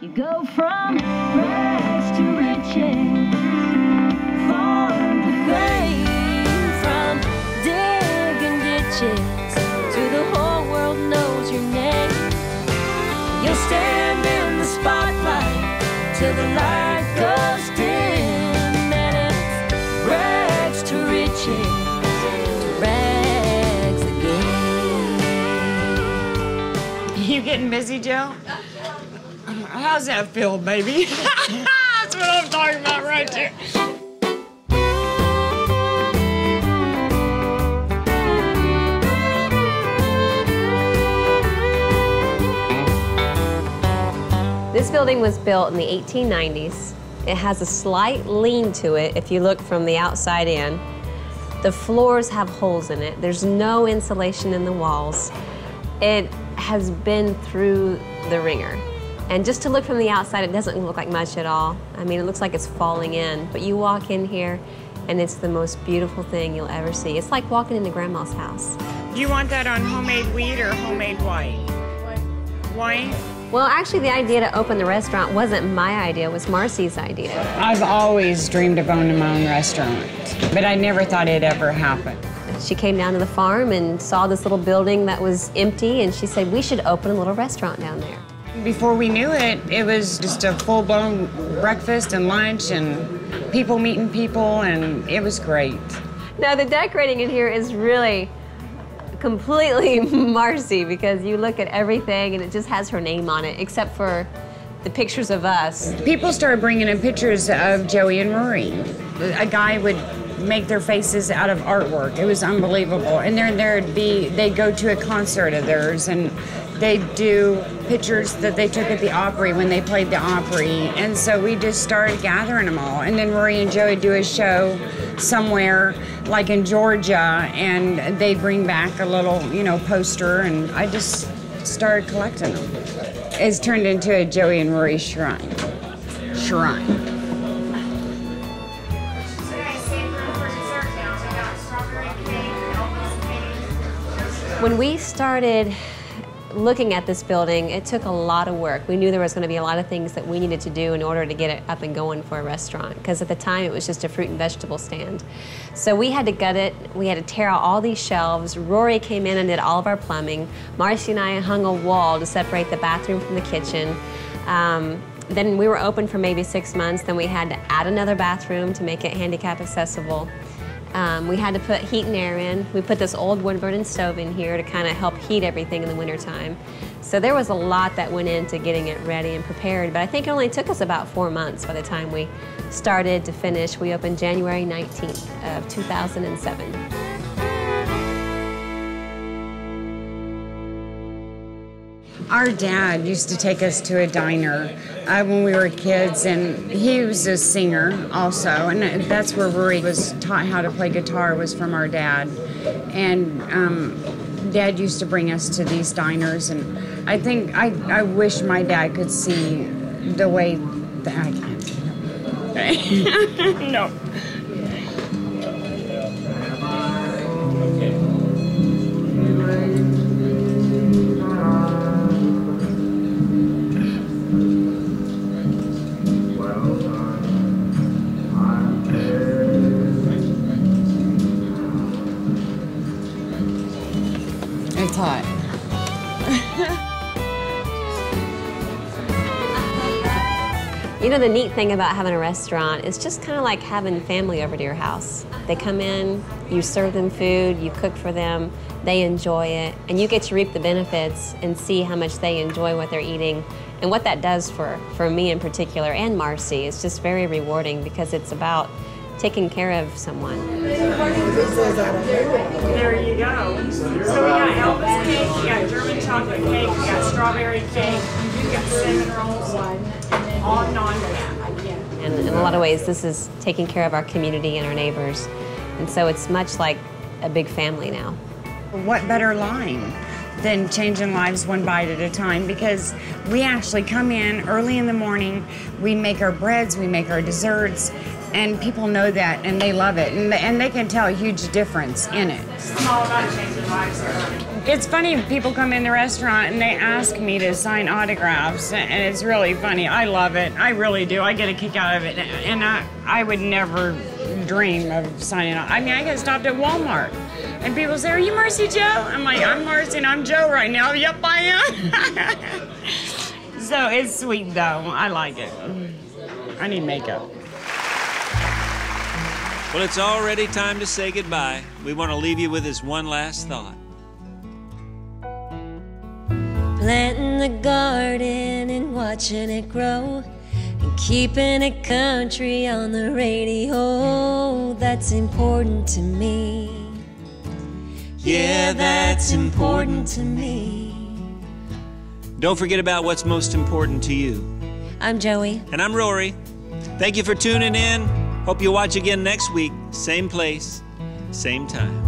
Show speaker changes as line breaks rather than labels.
You go from rags to riches, farm to fame, from digging ditches to the whole world knows your name. You'll stand in the spotlight till the light goes dim, and it's rags to riches, to rags again.
You getting busy, Joe? How's that feel, baby? That's what I'm talking about right there.
This building was built in the 1890s. It has a slight lean to it if you look from the outside in. The floors have holes in it. There's no insulation in the walls. It has been through the ringer. And just to look from the outside, it doesn't look like much at all. I mean, it looks like it's falling in, but you walk in here and it's the most beautiful thing you'll ever see. It's like walking into Grandma's house.
Do you want that on homemade wheat or homemade white? White?
Well, actually, the idea to open the restaurant wasn't my idea, it was Marcy's idea.
I've always dreamed of owning my own restaurant, but I never thought it'd ever happen.
She came down to the farm and saw this little building that was empty, and she said, we should open a little restaurant down there.
Before we knew it, it was just a full-blown breakfast and lunch and people meeting people, and it was great.
Now, the decorating in here is really completely Marcy, because you look at everything and it just has her name on it, except for the pictures of us.
People started bringing in pictures of Joey and Rory. A guy would make their faces out of artwork. It was unbelievable. And then they'd go to a concert of theirs, and they'd do pictures that they took at the Opry when they played the Opry. And so we just started gathering them all. And then Rory and Joey do a show somewhere, like in Georgia, and they'd bring back a little, poster, and I just started collecting them. It's turned into a Joey and Rory shrine.
When we started looking at this building, it took a lot of work. We knew there was going to be a lot of things that we needed to do in order to get it up and going for a restaurant, because at the time it was just a fruit and vegetable stand. So we had to gut it, we had to tear out all these shelves. Rory came in and did all of our plumbing. Marcy and I hung a wall to separate the bathroom from the kitchen. Then we were open for maybe 6 months, then we had to add another bathroom to make it handicap accessible. We had to put heat and air in. We put this old wood-burning stove in here to kind of help heat everything in the wintertime. So there was a lot that went into getting it ready and prepared, but I think it only took us about 4 months by the time we started to finish. We opened January 19th of 2007.
Our dad used to take us to a diner when we were kids, and he was a singer also, and that's where Rory was taught how to play guitar, was from our dad. And Dad used to bring us to these diners, and I think I wish my dad could see the way that I can't. No. It's hot.
The neat thing about having a restaurant is just kind of like having family over to your house. They come in, you serve them food, you cook for them, they enjoy it, and you get to reap the benefits and see how much they enjoy what they're eating. And what that does for me in particular, and Marcy, is just very rewarding, because it's about taking care of someone.
There you go. So we got Elvis cake, we got German chocolate cake, we got strawberry cake, we got cinnamon rolls, all non-fat.
And in a lot of ways, this is taking care of our community and our neighbors. And so it's much like a big family now.
What better line than changing lives one bite at a time? Because we actually come in early in the morning, we make our breads, we make our desserts, and people know that, and they love it, and they can tell a huge difference in it.
It's all about changing lives.
It's funny, people come in the restaurant and they ask me to sign autographs, and it's really funny. I love it. I really do. I get a kick out of it. And I would never dream of signing out. I mean, I get stopped at Walmart, and people say, "Are you Marcy Jo?" I'm like, "I'm Marcy and I'm Joe right now." Yep, I am. So it's sweet, though. I like it. I need makeup.
Well, it's already time to say goodbye. We want to leave you with this one last thought.
Planting the garden and watching it grow, and keeping it country on the radio, that's important to me. Yeah, that's important to me.
Don't forget about what's most important to you.
I'm Joey.
And I'm Rory. Thank you for tuning in. Hope you'll watch again next week. Same place, same time.